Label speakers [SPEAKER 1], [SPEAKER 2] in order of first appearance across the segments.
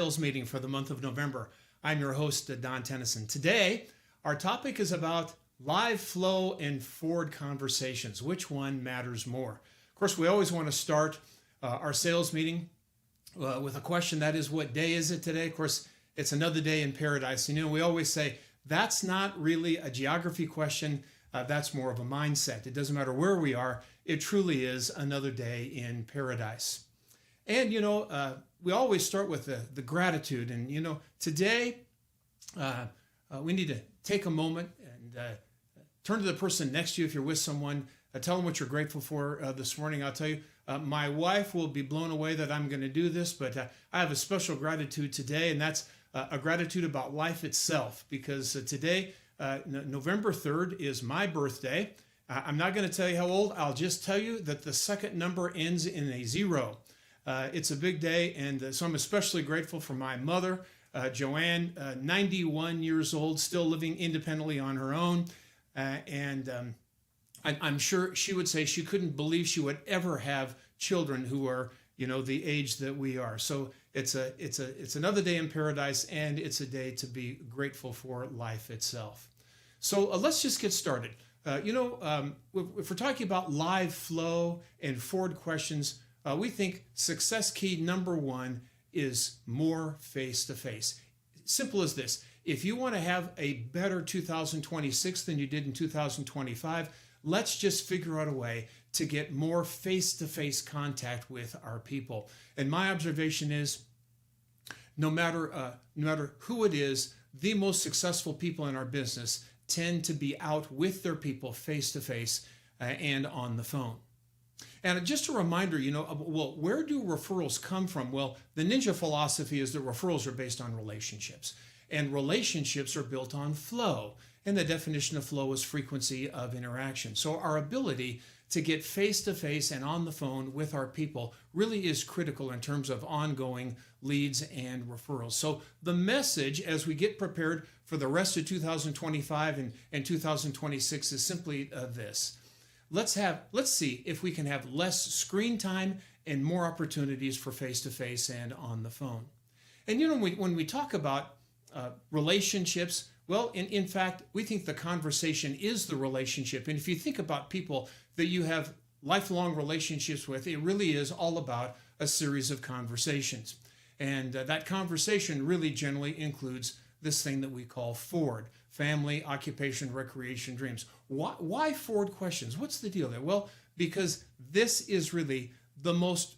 [SPEAKER 1] Sales meeting for the month of November. I'm your host, Don Tennessen. Today, our topic is about live flow and forward conversations. Which one matters more? Of course, we always want to start our sales meeting with a question. That is, what day is it today? Of course, it's another day in paradise. We always say that's not really a geography question. That's more of a mindset. It doesn't matter where we are. It truly is another day in paradise. And, we always start with the gratitude. And, today we need to take a moment and turn to the person next to you if you're with someone. Tell them what you're grateful for this morning. I'll tell you, my wife will be blown away that I'm going to do this, but I have a special gratitude today, and that's a gratitude about life itself, because today, November 3rd, is my birthday. I'm not going to tell you how old. I'll just tell you that the second number ends in a 0. It's a big day, and so I'm especially grateful for my mother, Joanne, 91 years old, still living independently on her own, and I'm sure she would say she couldn't believe she would ever have children who are, the age that we are. So it's another day in paradise, and it's a day to be grateful for life itself. So let's just get started. If we're talking about live flow and forward questions, we think success key number one is more face-to-face. Simple as this. If you want to have a better 2026 than you did in 2025, let's just figure out a way to get more face-to-face contact with our people. And my observation is, no matter who it is, the most successful people in our business tend to be out with their people face-to-face and on the phone. And just a reminder, where do referrals come from? Well, the ninja philosophy is that referrals are based on relationships, and relationships are built on flow. And the definition of flow is frequency of interaction. So our ability to get face-to-face and on the phone with our people really is critical in terms of ongoing leads and referrals. So the message as we get prepared for the rest of 2025 and 2026 is simply this. Let's see if we can have less screen time and more opportunities for face-to-face and on the phone. And when we talk about relationships, well, in fact, we think the conversation is the relationship. And if you think about people that you have lifelong relationships with, it really is all about a series of conversations. And that conversation really generally includes this thing that we call forward: family, occupation, recreation, dreams. Why forward questions? What's the deal there? Well, because this is really the most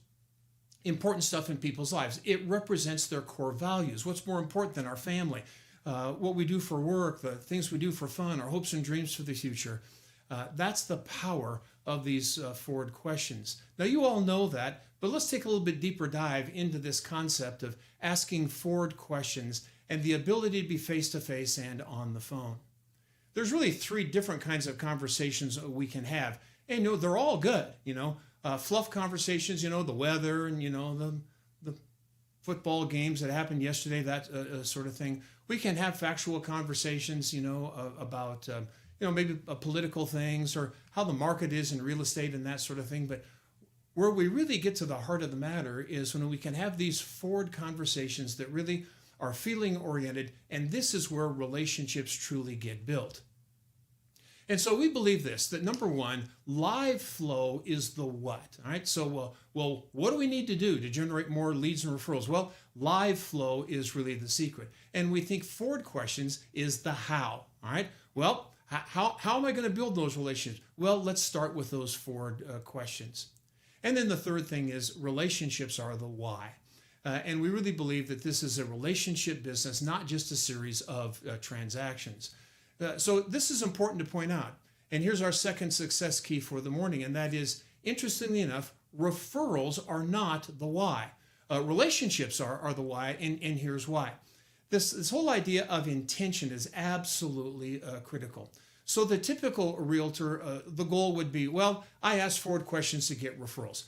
[SPEAKER 1] important stuff in people's lives. It represents their core values. What's more important than our family? What we do for work, the things we do for fun, our hopes and dreams for the future. That's the power of these forward questions. Now, you all know that, but let's take a little bit deeper dive into this concept of asking forward questions and the ability to be face-to-face and on the phone. There's really 3 different kinds of conversations we can have. And they're all good, fluff conversations, the weather and, the football games that happened yesterday, that sort of thing. We can have factual conversations, about, maybe political things or how the market is in real estate and that sort of thing. But where we really get to the heart of the matter is when we can have these forward conversations that really are feeling oriented, and this is where relationships truly get built. And so we believe this, that number one, live flow is the what. All right. So, well, what do we need to do to generate more leads and referrals? Well, live flow is really the secret. And we think forward questions is the how. All right. Well, how am I going to build those relationships? Well, let's start with those forward questions. And then the third thing is relationships are the why. And we really believe that this is a relationship business, not just a series of transactions. So this is important to point out. And here's our second success key for the morning, and that is, interestingly enough, referrals are not the why. Relationships are the why, and here's why. This whole idea of intention is absolutely critical. So the typical realtor, the goal would be, well, I ask forward questions to get referrals.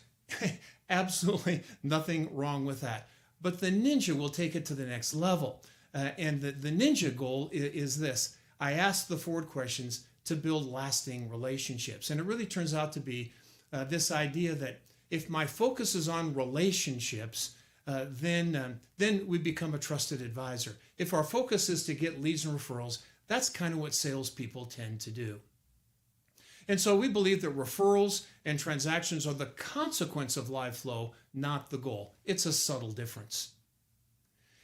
[SPEAKER 1] Absolutely nothing wrong with that. But the ninja will take it to the next level. And the ninja goal is this. I ask the forward questions to build lasting relationships. And it really turns out to be this idea that if my focus is on relationships, then we become a trusted advisor. If our focus is to get leads and referrals, that's kind of what salespeople tend to do. And so we believe that referrals and transactions are the consequence of live flow, not the goal. It's a subtle difference.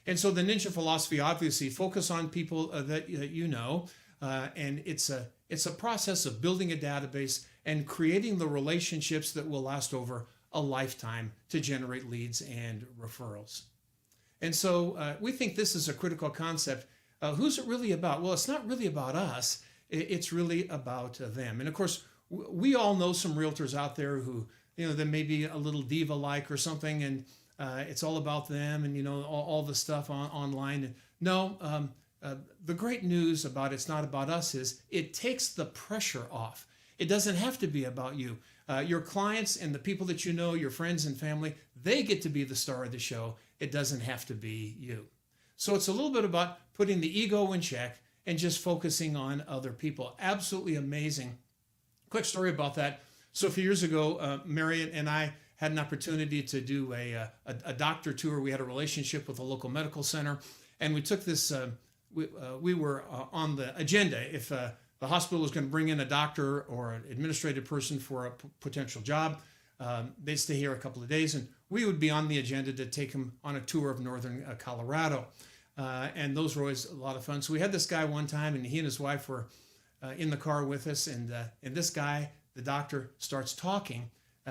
[SPEAKER 1] And so the ninja philosophy, obviously, focus on people that you know, and it's a process of building a database and creating the relationships that will last over a lifetime to generate leads and referrals. And so we think this is a critical concept. Who's it really about? Well, it's not really about us. It's really about them. And of course, we all know some realtors out there who, they may be a little diva-like or something, and it's all about them and, all the stuff online. No, the great news about it's not about us is it takes the pressure off. It doesn't have to be about you. Your clients and the people that you know, your friends and family, they get to be the star of the show. It doesn't have to be you. So it's a little bit about putting the ego in check and just focusing on other people. Absolutely amazing. Quick story about that. So a few years ago, Marion and I had an opportunity to do a doctor tour. We had a relationship with a local medical center, and we took this, we were on the agenda. If the hospital was going to bring in a doctor or an administrative person for a potential job, they'd stay here a couple of days, and we would be on the agenda to take them on a tour of northern Colorado. And those were always a lot of fun. So we had this guy one time, and he and his wife were in the car with us, and this guy, the doctor, starts talking,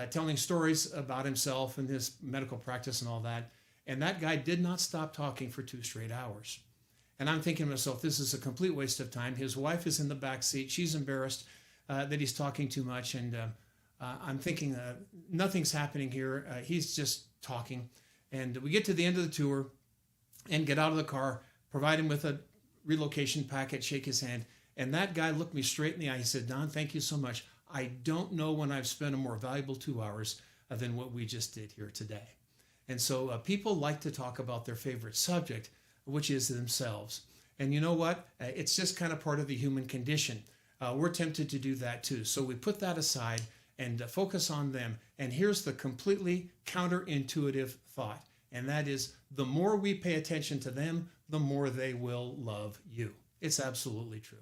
[SPEAKER 1] telling stories about himself and his medical practice and all that. And that guy did not stop talking for 2 straight hours. And I'm thinking to myself, this is a complete waste of time. His wife is in the back seat. She's embarrassed that he's talking too much. And I'm thinking, nothing's happening here. He's just talking. And we get to the end of the tour and get out of the car, provide him with a relocation packet, shake his hand. And that guy looked me straight in the eye. He said, Don, thank you so much. I don't know when I've spent a more valuable 2 hours than what we just did here today. And so people like to talk about their favorite subject, which is themselves. And you know what? It's just kind of part of the human condition. We're tempted to do that too. So we put that aside and focus on them. And here's the completely counterintuitive thought. And that is, the more we pay attention to them, the more they will love you. It's absolutely true.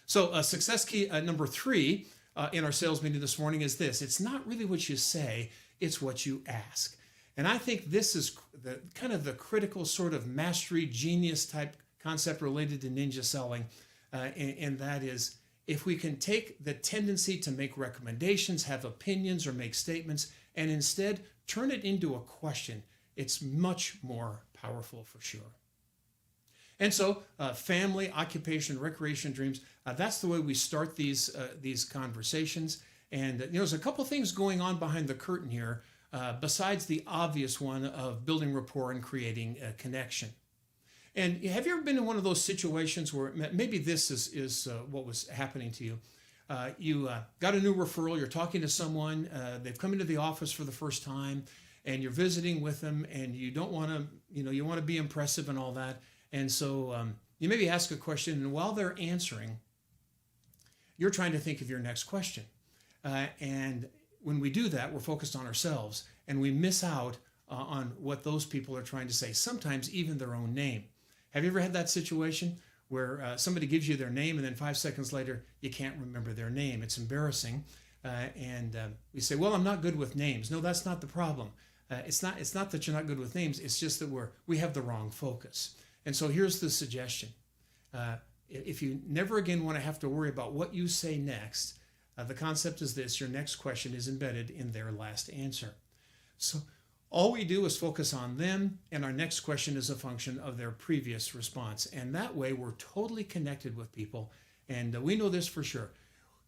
[SPEAKER 1] So success key number 3 in our sales meeting this morning is this. It's not really what you say, it's what you ask. And I think this is the kind of the critical sort of mastery genius type concept related to ninja selling. And that is, if we can take the tendency to make recommendations, have opinions, or make statements, and instead turn it into a question, it's much more powerful for sure. And so family, occupation, recreation, dreams, that's the way we start these conversations. And there's a couple things going on behind the curtain here, besides the obvious one of building rapport and creating a connection. And have you ever been in one of those situations where maybe this is what was happening to you? You got a new referral, you're talking to someone, they've come into the office for the first time, and you're visiting with them, and you don't want to, you want to be impressive and all that. And so you maybe ask a question, and while they're answering, you're trying to think of your next question. And when we do that, we're focused on ourselves, and we miss out on what those people are trying to say, sometimes even their own name. Have you ever had that situation where somebody gives you their name, and then 5 seconds later, you can't remember their name? It's embarrassing. And we say, well, I'm not good with names. No, that's not the problem. It's not that you're not good with names. It's just that we have the wrong focus. And so here's the suggestion. If you never again want to have to worry about what you say next, the concept is this: your next question is embedded in their last answer. So all we do is focus on them, and our next question is a function of their previous response. And that way we're totally connected with people. And we know this for sure.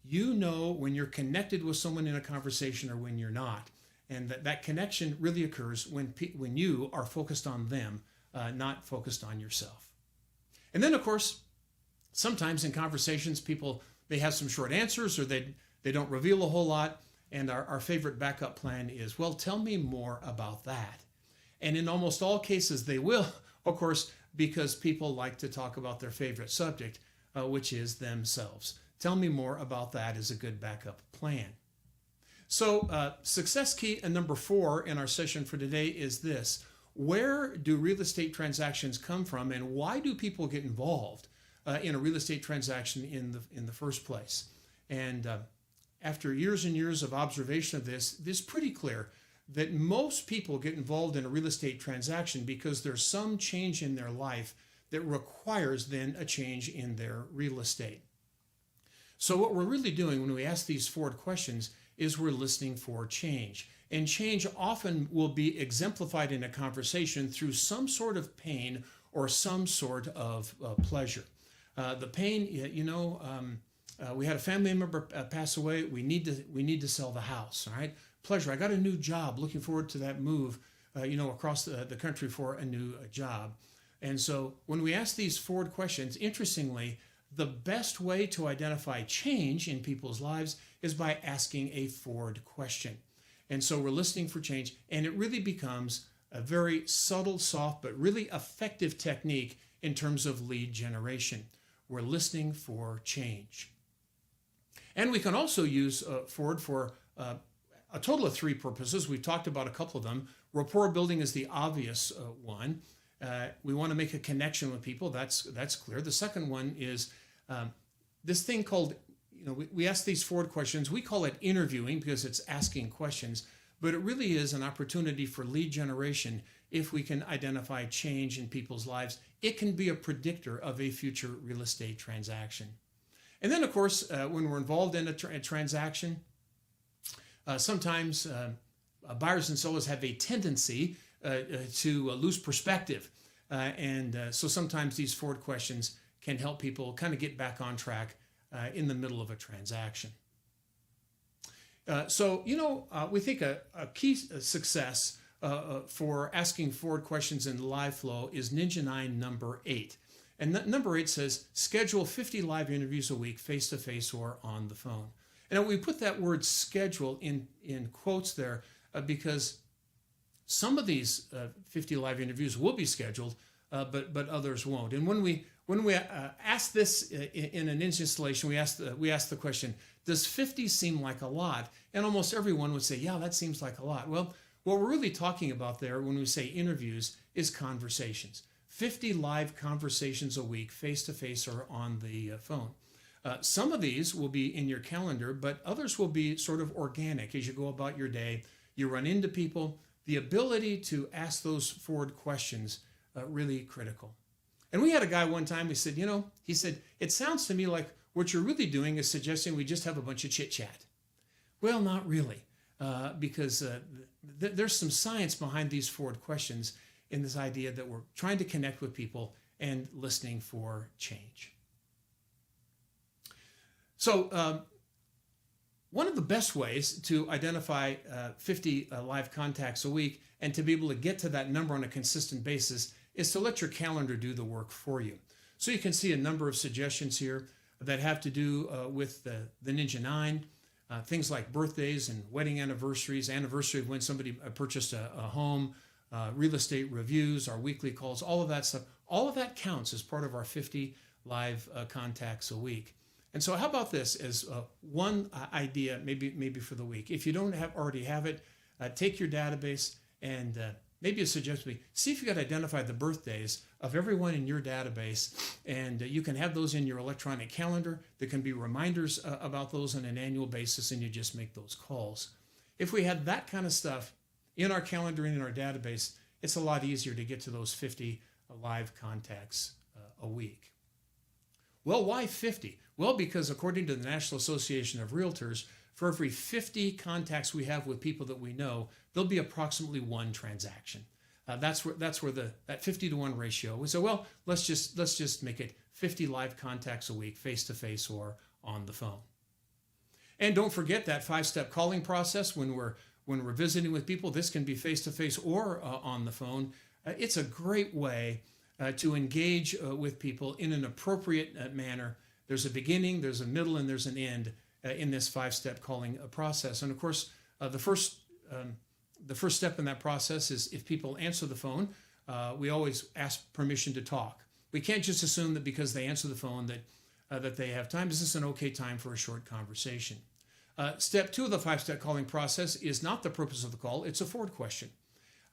[SPEAKER 1] You know when you're connected with someone in a conversation or when you're not. And that connection really occurs when you are focused on them, not focused on yourself. And then, of course, sometimes in conversations, people, they have some short answers, or they don't reveal a whole lot. And our favorite backup plan is, well, tell me more about that. And in almost all cases, they will, of course, because people like to talk about their favorite subject, which is themselves. Tell me more about that is a good backup plan. So success key number 4 in our session for today is this: where do real estate transactions come from, and why do people get involved in a real estate transaction in the first place? And after years and years of observation of this, it's pretty clear that most people get involved in a real estate transaction because there's some change in their life that requires then a change in their real estate. So what we're really doing when we ask these forward questions is we're listening for change. And change often will be exemplified in a conversation through some sort of pain or some sort of pleasure. The pain, we had a family member pass away. We need to sell the house. All right. Pleasure. I got a new job. Looking forward to that move, across the country for a new job. And so when we ask these forward questions, interestingly, the best way to identify change in people's lives is by asking a forward question. And so we're listening for change, and it really becomes a very subtle, soft, but really effective technique in terms of lead generation. We're listening for change. And we can also use forward for a total of 3 purposes. We've talked about a couple of them. Rapport building is the obvious one. We want to make a connection with people. That's clear. The second one is this thing called, we ask these forward questions. We call it interviewing because it's asking questions, but it really is an opportunity for lead generation if we can identify change in people's lives. It can be a predictor of a future real estate transaction. And then, of course, when we're involved in a transaction, sometimes buyers and sellers have a tendency to lose perspective. So sometimes these forward questions can help people kind of get back on track in the middle of a transaction. We think a key success for asking forward questions in live flow is Ninja 9 number 8. And number 8 says, schedule 50 live interviews a week, face-to-face or on the phone. And we put that word schedule in quotes there because some of these 50 live interviews will be scheduled, but others won't. And when we ask this in an installation, we ask the question, does 50 seem like a lot? And almost everyone would say, yeah, that seems like a lot. Well, what we're really talking about there when we say interviews is conversations. 50 live conversations a week, face-to-face or on the phone. Some of these will be in your calendar, but others will be sort of organic as you go about your day. You run into people. The ability to ask those forward questions, really critical. And we had a guy one time, he said, it sounds to me like what you're really doing is suggesting we just have a bunch of chit-chat. Well, not really, because there's some science behind these forward questions in this idea that we're trying to connect with people and listening for change. So one of the best ways to identify 50 live contacts a week and to be able to get to that number on a consistent basis is to let your calendar do the work for you. So you can see a number of suggestions here that have to do with the Ninja 9, things like birthdays and wedding anniversaries, anniversary of when somebody purchased a home, real estate reviews, our weekly calls, all of that stuff. All of that counts as part of our 50 live contacts a week. And so how about this as one idea, maybe for the week? If you don't already have it, take your database and maybe a suggestion, see if you can identify the birthdays of everyone in your database, and you can have those in your electronic calendar. There can be reminders about those on an annual basis, and you just make those calls. If we had that kind of stuff in our calendar and in our database, it's a lot easier to get to those 50 live contacts a week. Well, why 50? Well, because according to the National Association of Realtors, for every 50 contacts we have with people that we know, there'll be approximately one transaction. That's where that 50-to-1 ratio. We say, well, let's just make it 50 live contacts a week, face-to-face or on the phone. And don't forget that 5-step calling process when we're visiting with people. This can be face-to-face or on the phone. It's a great way to engage with people in an appropriate manner. There's a beginning, there's a middle, and there's an end in this 5-step calling process. And of course, the first step in that process is if people answer the phone, we always ask permission to talk. We can't just assume that because they answer the phone that they have time. Is this an okay time for a short conversation? Step 2 of the 5-step calling process is not the purpose of the call. It's a forward question.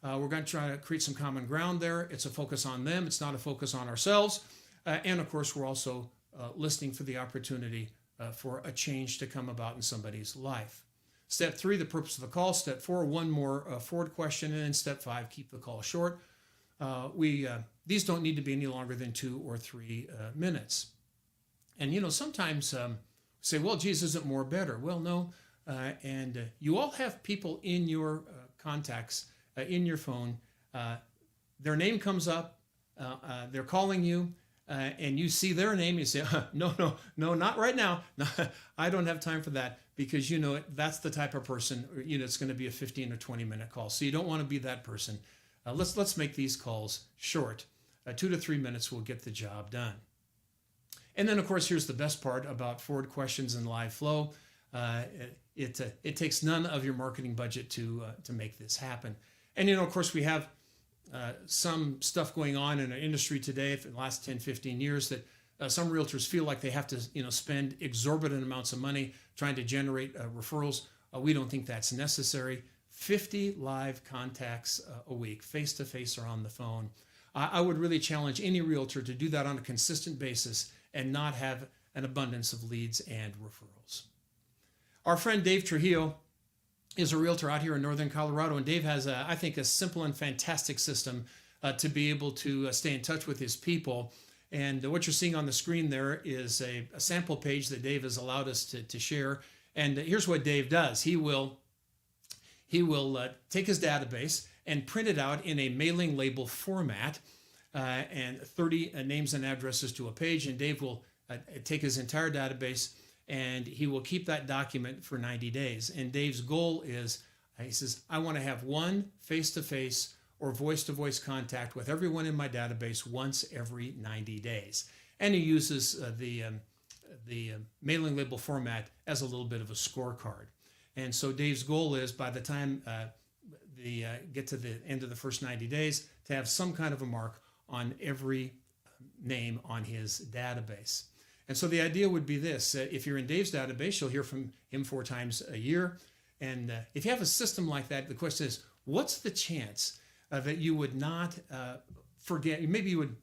[SPEAKER 1] We're going to try to create some common ground there. It's a focus on them. It's not a focus on ourselves. And of course, we're also listening for the opportunity for a change to come about in somebody's life. Step 3, the purpose of the call. Step 4, one more forward question. And then step 5, keep the call short. These don't need to be any longer than 2 or 3 minutes. And, sometimes say, well, geez, isn't more better? Well, no. And you all have people in your contacts, in your phone. Their name comes up. They're calling you. And you see their name, you say, no, not right now. No, I don't have time for that, because that's the type of person, it's going to be a 15 or 20-minute call. So you don't want to be that person. Let's make these calls short. 2 to 3 minutes will get the job done. And then, of course, here's the best part about forward questions and live flow. It takes none of your marketing budget to make this happen. And, of course, we have some stuff going on in our industry today for the last 10, 15 years that some realtors feel like they have to, spend exorbitant amounts of money trying to generate referrals. We don't think that's necessary. 50 live contacts a week, face-to-face or on the phone. I would really challenge any realtor to do that on a consistent basis and not have an abundance of leads and referrals. Our friend Dave Trujillo is a realtor out here in northern Colorado, and Dave has, I think, a simple and fantastic system to be able to stay in touch with his people. And what you're seeing on the screen there is a sample page that Dave has allowed us to share. And here's what Dave does. He will take his database and print it out in a mailing label format, and 30 names and addresses to a page. And Dave will take his entire database, and he will keep that document for 90 days. And Dave's goal is, he says, I want to have one face-to-face or voice-to-voice contact with everyone in my database once every 90 days. And he uses the mailing label format as a little bit of a scorecard. And so Dave's goal is, by the time get to the end of the first 90 days, to have some kind of a mark on every name on his database. And so the idea would be this: if you're in Dave's database, you'll hear from him 4 times a year. And if you have a system like that, the question is, what's the chance that you would not forget? Maybe you would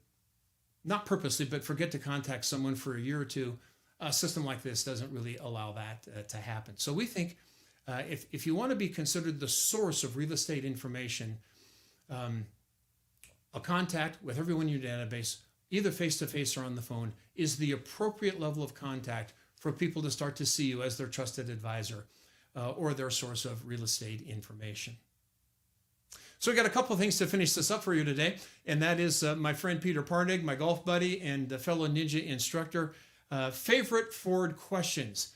[SPEAKER 1] not purposely, but forget to contact someone for a year or two. A system like this doesn't really allow that to happen. So we think if you want to be considered the source of real estate information, a contact with everyone in your database, either face-to-face or on the phone, is the appropriate level of contact for people to start to see you as their trusted advisor or their source of real estate information. So we got a couple of things to finish this up for you today, and that is my friend Peter Pardig, my golf buddy and fellow Ninja instructor. Favorite Ford questions.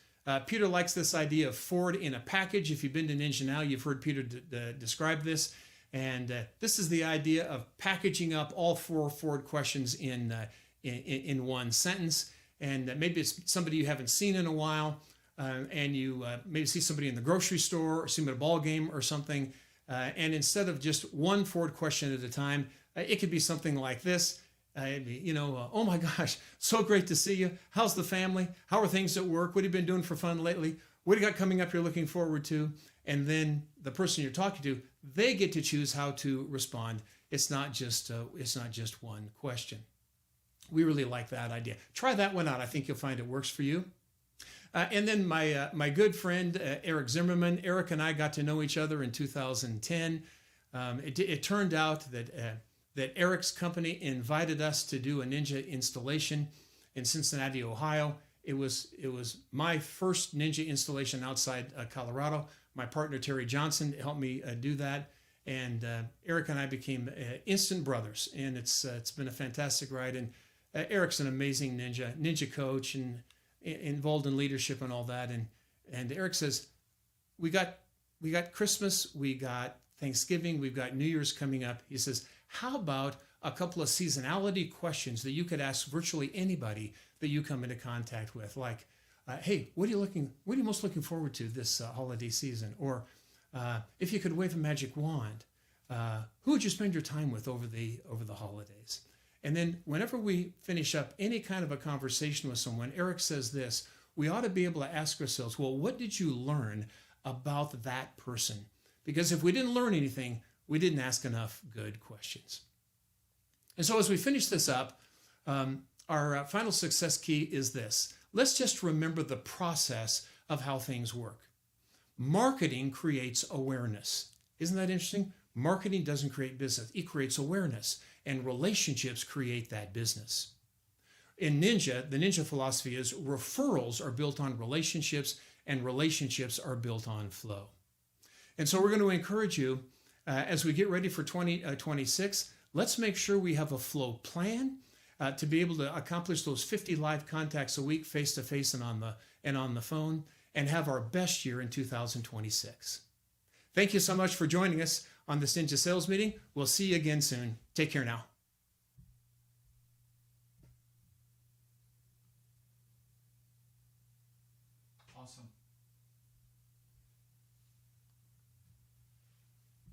[SPEAKER 1] Peter likes this idea of Ford in a package. If you've been to Ninja Now, you've heard Peter describe this. And this is the idea of packaging up all 4 Ford questions in one sentence. And maybe it's somebody you haven't seen in a while, and you maybe see somebody in the grocery store or see them at a ball game or something. And instead of just one Ford question at a time, it could be something like this. Oh my gosh, so great to see you. How's the family? How are things at work? What have you been doing for fun lately? What do you got coming up you're looking forward to? And then the person you're talking to, they get to choose how to respond. It's not just one question. We really like that idea. Try that one out. I think you'll find it works for you. And then my good friend Eric Zimmerman. Eric and I got to know each other in 2010. It turned out that Eric's company invited us to do a Ninja installation in Cincinnati, Ohio. It was my first Ninja installation outside Colorado. My partner Terry Johnson helped me do that, and Eric and I became instant brothers. And it's been a fantastic ride. And Eric's an amazing ninja coach, and involved in leadership and all that. And Eric says, we got Christmas, we got Thanksgiving, we've got New Year's coming up. He says, how about a couple of seasonality questions that you could ask virtually anybody that you come into contact with, like, hey, what are you most looking forward to this holiday season? Or if you could wave a magic wand, who would you spend your time with over the holidays? And then whenever we finish up any kind of a conversation with someone, Eric says this: we ought to be able to ask ourselves, well, what did you learn about that person? Because if we didn't learn anything, we didn't ask enough good questions. And so as we finish this up, our final success key is this. Let's just remember the process of how things work. Marketing creates awareness. Isn't that interesting? Marketing doesn't create business. It creates awareness, and relationships create that business. In Ninja, the Ninja philosophy is referrals are built on relationships, and relationships are built on flow. And so we're going to encourage you as we get ready for 2026, let's make sure we have a flow plan to be able to accomplish those 50 live contacts a week, face-to-face and on the phone, and have our best year in 2026. Thank you so much for joining us on this Ninja Sales Meeting. We'll see you again soon. Take care now.